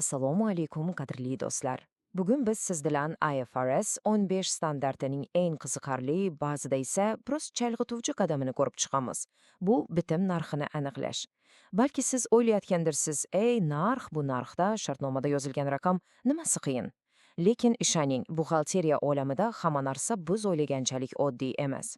Assalomu alaykum qadrli do'stlar. Bugun biz siz bilan IFRS 15 standartining eng qiziqarli, ba'zida esa biroz chalg'ituvchi qadamini ko'rib chiqamiz. Bu bitim narxini aniqlash. Balki siz o'ylayotgandirsiz, "Ey, narx bu narxda, shartnomada yozilgan raqam nimasi qiyin?" Lekin ishoning, buxgalteriya olamida hamma narsa biz o'ylaganchalik oddiy emas.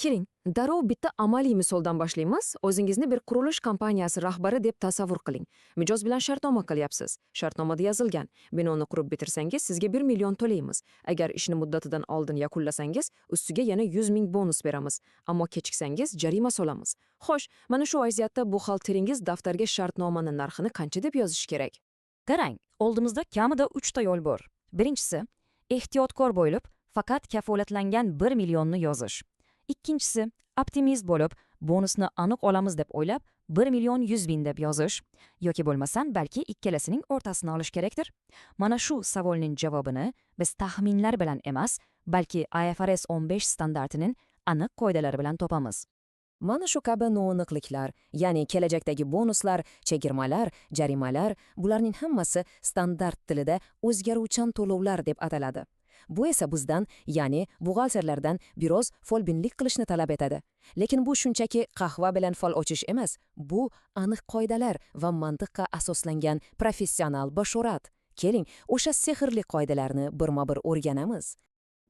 Keling, darrov bitta amaliy misoldan boshlaymiz. O'zingizni bir qurilish kompaniyasi rahbari deb tasavvur qiling. Mijoz bilan shartnoma qilyapsiz. Shartnomada yozilgan: binoni qurib bitirsangiz, sizga 1 million to'laymiz. Agar ishni muddatidan oldin yakunlasangiz, ustiga yana 100 ming bonus beramiz. Ammo kechiksangiz, jarima solamiz. Xo'sh, mana shu vaziyatda buxgalteringiz daftarga shartnomaning narxini qancha deb yozish kerak? Qarang, oldimizda kamida 3 ta yo'l bor. Birinchisi, ehtiyotkor bo'lib, faqat kafolatlangan 1 millionni yozish. Ikkinchisi, optimist bo'lib, bonusni aniq olamiz deb o'ylab, 1 million 100 ming deb yozish. Yoki bo'lmasam, balki ikkalasining o'rtasini olish kerakdir. Mana shu savolning javobini biz taxminlar bilan emas, balki IFRS 15 standartining aniq qoidalari bilan topamiz. Mana shu kabi noaniqliklar, ya'ni kelajakdagi bonuslar, chegirmalar, jarimalar, bularning hammasi standart tilida o'zgaruvchan to'lovlar deb ataladi. Bu esa bizdan, ya'ni buxgalterlardan biroz folbinlik qilishni talab etadi. Lekin bu shunchaki qahva bilan fol ochish emas, bu aniq qoidalar va mantiqqa asoslangan professional bashorat. Keling, o'sha sehrli qoidalarni birma-bir o'rganamiz.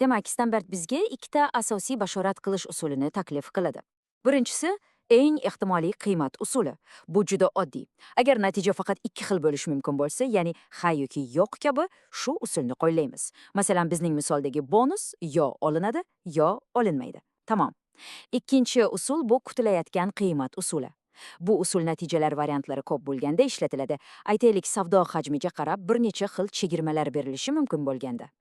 Demak, standart bizga ikkita asosiy bashorat qilish usulini taklif qiladi. Birinchisi, eng ehtimoliy qiymat usuli. Bu juda oddiy. Agar natija faqat ikki xil bo'lishi mumkin bo'lsa, ya'ni ha yoki yo'q kabi, shu usulni qo'llaymiz. Masalan, bizning misoldagi bonus yo olinadi, yo olinmaydi. Tamom. Ikkinchi usul bu kutilayotgan qiymat usuli. Bu usul natijalar variantlari ko'p bo'lganda ishlatiladi. Aytaylik, savdo hajmiga qarab bir necha xil chegirmalar berilishi mumkin bo'lganda.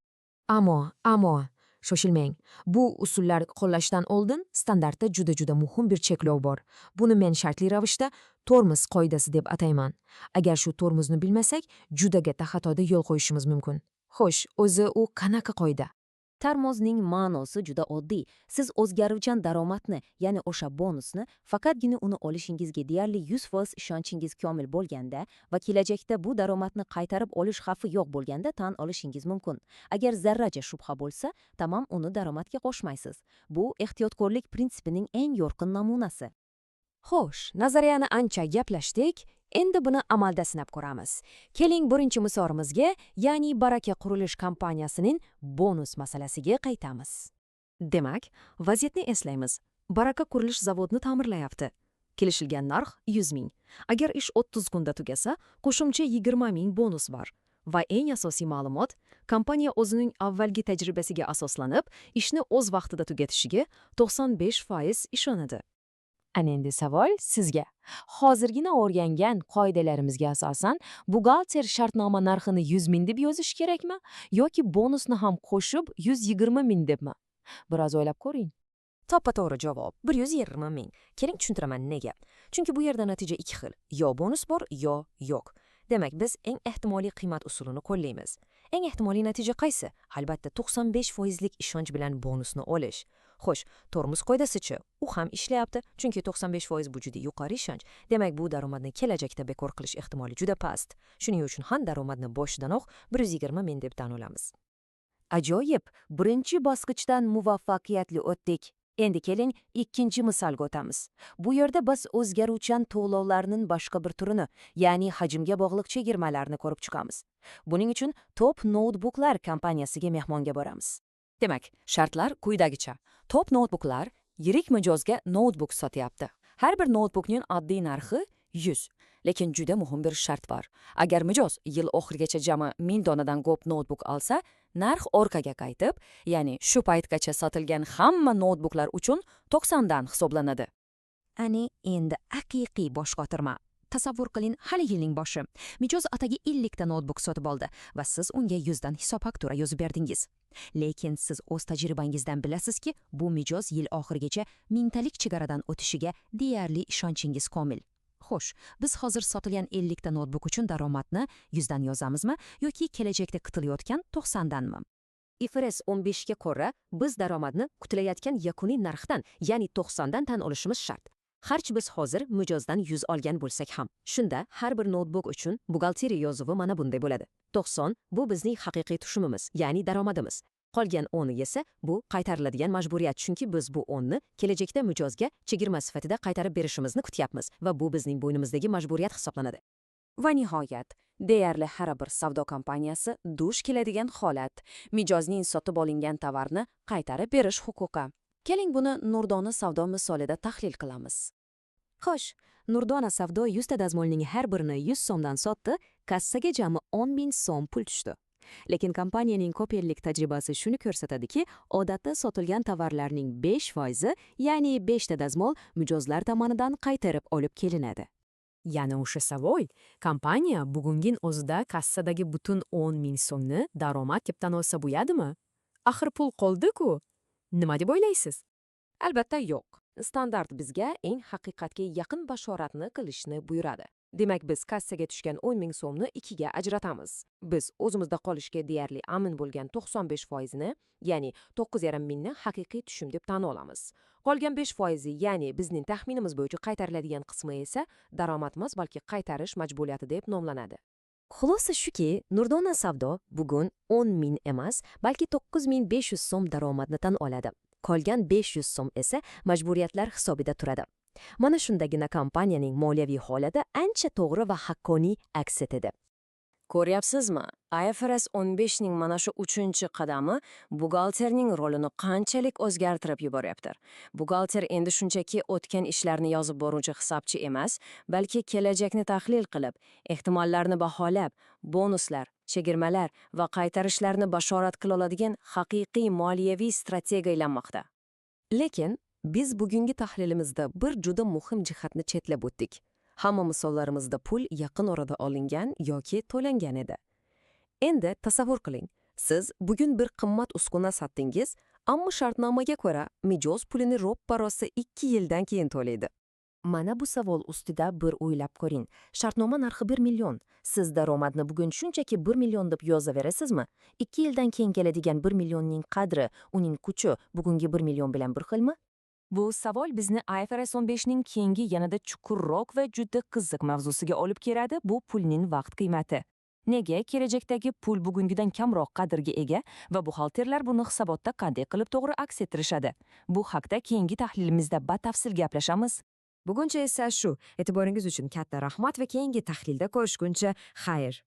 Ammo, shoshilmang. Bu usullar qo'llashdan oldin standartda juda muhim bir cheklov bor. Buni men shartli ravishda tormoz qoidasi deb atayman. Agar shu tormozni bilmasak, juda katta xatoga yo'l qo'yishimiz mumkin. Xo'sh, o'zi u qanaqa qoida? Tormozning ma'nosi juda oddiy. Siz o'zgaruvchan daromadni, ya'ni o'sha bonusni faqatgina uni olishingizga deyarli 100% ishonchingiz komil bo'lganda va kelajakda bu daromadni qaytarib olish xavfi yo'q bo'lganda tan olishingiz mumkin. Agar zarracha shubha bo'lsa, tamom, uni daromadga qo'shmaysiz. Bu ehtiyotkorlik prinsipining eng yorqin namunasi. Xo'sh, nazariyani ancha gaplashdik. Endi buni amalda sinab ko'ramiz. Keling, birinchi misolimizga, ya'ni Baraka qurilish kompaniyasining bonus masalasiga qaytamiz. Demak, vaziyatni eslaymiz. Baraka qurilish zavodni ta'mirlayapti. Kelishilgan narx 100 ming. Agar ish 30 kunda tugasa, qo'shimcha 20 ming bonus bor. Va eng asosiy ma'lumot, kompaniya o'zining avvalgi tajribasiga asoslanib, ishni o'z vaqtida tugatishiga 95% ishonadi. Ana endi savol sizga. Hozirgina o'rgangan qoidalarimizga asosan buxgalter shartnoma narxini 100 ming deb yozish kerakmi yoki bonusni ham qo'shib 120 ming debmi? Biroz o'ylab ko'ring. To'g'ri javob 120 ming. Keling, tushuntiraman nega. Chunki bu yerda natija ikki xil. Yo bonus bor, yo yo'q. Demak, biz eng ehtimoliy qiymat usulini qo'llaymiz. Eng ehtimoliy natija qaysi? Albatta 95% lik ishonch bilan bonusni olish. Xo'sh, tormoz qoidasi-chi? U ham ishlayapti, chunki 95% bu juda yuqori ishonch. Demak, bu daromadni kelajakda bekor qilish ehtimoli juda past. Shuning uchun ham daromadni boshidanoq 120 ming deb tan olamiz. Ajoyib, birinchi bosqichdan muvaffaqiyatli o'tdik. Endi keling, ikkinchi misolga o'tamiz. Bu yerda biz o'zgaruvchan to'lovlarning boshqa bir turini, ya'ni hajmga bog'liq chegirmalarni ko'rib chiqamiz. Buning uchun Top Notebooklar kompaniyasiga mehmonga boramiz. Demak, shartlar quyidagicha. Top Notebooklar yirik mijozga notebook sotyapti. Har bir notebookning oddiy narxi 100. Lekin juda muhim bir shart bor. Agar mijoz yil oxirigacha jami 1000 donadan ko'p notebook olsa, narx orqaga qaytib, ya'ni shu paytgacha sotilgan hamma notebooklar uchun 90 dan hisoblanadi. Ani endi haqiqiy bosh qotirma. Tasavvur qiling, hali yilning boshi. Mijoz ataga 50 ta notebook sotib oldi va siz unga 100 dan hisob faktura yozib berdingiz. Lekin siz o'z tajribangizdan bilasizki, bu mijoz yil oxirigacha mingtalik chegaradan o'tishiga deyarli ishonchingiz komil. Xo'sh, biz hozir sotilgan 50 ta notebook uchun daromadni 100 dan yozamizmi yoki kelajakda kutilayotgan 90 danmi? IFRS 15 ga ko'ra biz daromadni kutilayotgan yakuniy narxdan, ya'ni 90 dan tan olishimiz shart. Harch biz hozir mijozdan 100 olgan bo'lsak ham, shunda har bir notebook uchun buxgalteriya yozuvi mana bunday bo'ladi. 90 bu bizning haqiqiy tushumimiz, ya'ni daromadimiz. Qolgan 10 esa bu qaytariladigan majburiyat, chunki biz bu 10 ni kelajakda mijozga chegirma sifatida qaytarib berishimizni kutyapmiz va bu bizning bo'ynimizdagi majburiyat hisoblanadi. Va nihoyat, deyarli har bir savdo kompaniyasi duch keladigan holat, mijozning sotib olingan tovarni qaytarib berish huquqi. Keling buni Nurdona savdo misolida tahlil qilamiz. Xo'sh, Nurdona savdo 100 ta dazmolning har birini 100 so'mdan sotdi, kassaga jami 10.000 so'm pul tushdi. Lekin kompaniyaning ko'p yillik tajribasi shuni ko'rsatadiki, odatda sotilgan tovarlarning 5%, ya'ni 5 ta dazmol mijozlar tomonidan qaytarib olib kelinadi. Yana o'sha savol, kompaniya bugungi o'zida kassadagi butun 10.000 so'mni daromad deb tan olsa bo'ladimi? Axir pul qoldi-ku. Nima deb o'ylaysiz? Albatta yo'q. Standart bizga eng haqiqatga yaqin bashoratni qilishni buyuradi. Demak, biz kassaga tushgan 10.000 so'mni ikkiga ajratamiz. Biz o'zimizda qolishga deyarli amin bo'lgan 95% ni, ya'ni 9.5 mingni haqiqiy tushum deb tan olamiz. Qolgan 5%, ya'ni bizning taxminimiz bo'yicha qaytariladigan qismi esa daromad emas, balki qaytarish majburiyati deb nomlanadi. Xulosa shuki, Nurdona savdo bugun 10.000 emas, balki 9.500 so'm daromadni tan oladi. Qolgan 500 so'm esa majburiyatlar hisobida turadi. Mana shundagina kompaniyaning moliyaviy holati ancha to'g'ri va haqqoniy aks etadi. Ko'ryapsizmi? IFRS 15 ning mana shu 3-qadami buxgalterning rolini qanchalik o'zgartirib yuboryapti. Buxgalter endi shunchaki o'tgan ishlarni yozib boruvchi hisobchi emas, balki kelajakni tahlil qilib, ehtimollarni baholab, bonuslar, chegirmalar va qaytarishlarni bashorat qila oladigan haqiqiy moliyaviy strategiya aylanmoqda. Lekin biz bugungi tahlilimizda bir juda muhim jihatni chetlab o'tdik. Hamma misollarimizda pul yaqin orada olingan yoki to'langan edi. Endi tasavvur qiling, siz bugun bir qimmat uskuna sotdingiz, ammo shartnomaga ko'ra mijoz pulini ro'ppa-rosa 2 yildan keyin to'laydi. Mana bu savol ustida bir o'ylab ko'ring. Shartnoma narxi 1 million. Siz daromadni bugun shunchaki 1 million deb yozaverasizmi? 2 yildan keyin keladigan 1 millionning qadri, uning kuchi bugungi 1 million bilan bir xilmi? Bu savol bizni IFRS 15 ning keyingi yanada chuqurroq va juda qiziq mavzusiga olib keladi, bu pulning vaqt qiymati. Nega kelajakdagi pul bugungidan kamroq qadrga ega va buxgalterlar buni hisobotda qanday qilib to'g'ri aks ettirishadi? Bu haqda keyingi tahlilimizda batafsil gaplashamiz. Buguncha esa shu. E'tiboringiz uchun katta rahmat va keyingi tahlilda ko'rishguncha xayr.